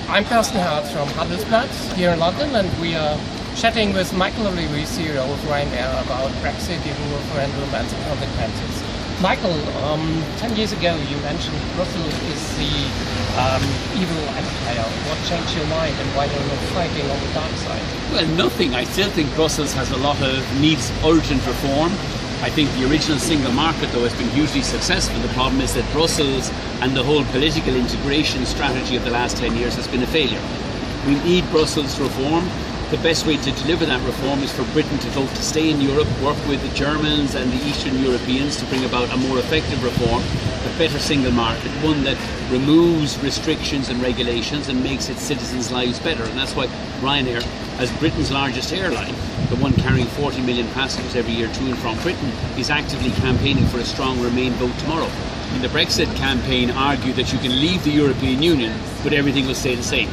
I'm Carsten Herz from Handelsblatt here in London, and we are chatting with Michael O'Leary, CEO of Ryanair, about Brexit, the EU referendum and the consequences. Michael, 10 years ago you mentioned Brussels is the evil empire. What changed your mind and why you're not fighting on the dark side? Well, nothing. I still think Brussels has a lot of needs urgent reform. I think the original single market, though, has been hugely successful. The problem is that Brussels and the whole political integration strategy of the last 10 years has been a failure. We need Brussels reform. The best way to deliver that reform is for Britain to vote to stay in Europe, work with the Germans and the Eastern Europeans to bring about a more effective reform, a better single market, one that removes restrictions and regulations and makes its citizens' lives better. And that's why Ryanair, as Britain's largest airline, the one carrying 40 million passengers every year to and from Britain, is actively campaigning for a strong Remain vote tomorrow. In the Brexit campaign argued that you can leave the European Union, but everything will stay the same.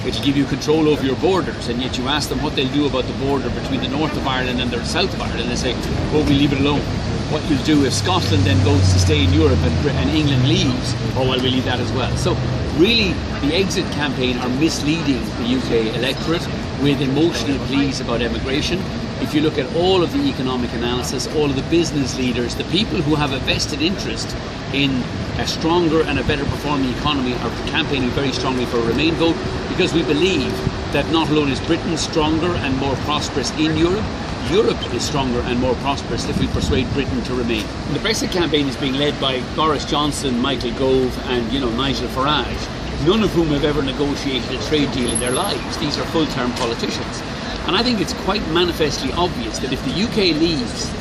It'll give you control over your borders, and yet you ask them what they'll do about the border between the north of Ireland and the south of Ireland, they say, well, we leave it alone. What you'll do if Scotland then votes to stay in Europe and England leaves, oh, well, we leave that as well. So really, the exit campaign are misleading the UK electorate with emotional pleas about immigration. If you look at all of the economic analysis, all of the business leaders, the people who have a vested interest in a stronger and a better performing economy are campaigning very strongly for a Remain vote, because we believe that not alone is Britain stronger and more prosperous in Europe, Europe is stronger and more prosperous if we persuade Britain to remain. The Brexit campaign is being led by Boris Johnson, Michael Gove and Nigel Farage, none of whom have ever negotiated a trade deal in their lives. These are full-term politicians. And I think it's quite manifestly obvious that if the UK leaves,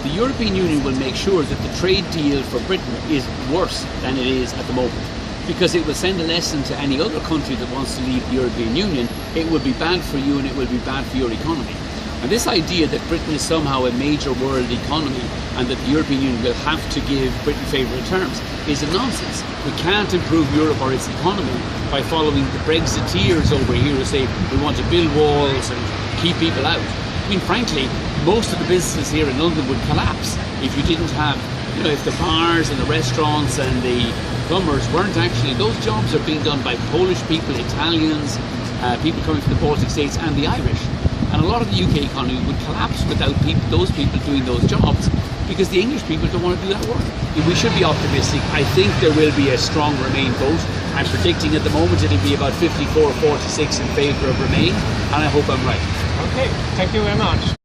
the European Union will make sure that the trade deal for Britain is worse than it is at the moment, because it will send a lesson to any other country that wants to leave the European Union. It will be bad for you and it will be bad for your economy. And this idea that Britain is somehow a major world economy and that the European Union will have to give Britain favourable terms is a nonsense. We can't improve Europe or its economy by following the Brexiteers over here who say we want to build walls and keep people out. I mean, frankly, most of the businesses here in London would collapse if you didn't have, if the bars and the restaurants and the plumbers weren't actually, those jobs are being done by Polish people, Italians, people coming from the Baltic states and the Irish. And a lot of the UK economy would collapse without those people doing those jobs, because the English people don't want to do that work. We should be optimistic. I think there will be a strong Remain vote. I'm predicting at the moment it'll be about 54-46 in favour of Remain, and I hope I'm right. Okay, thank you very much.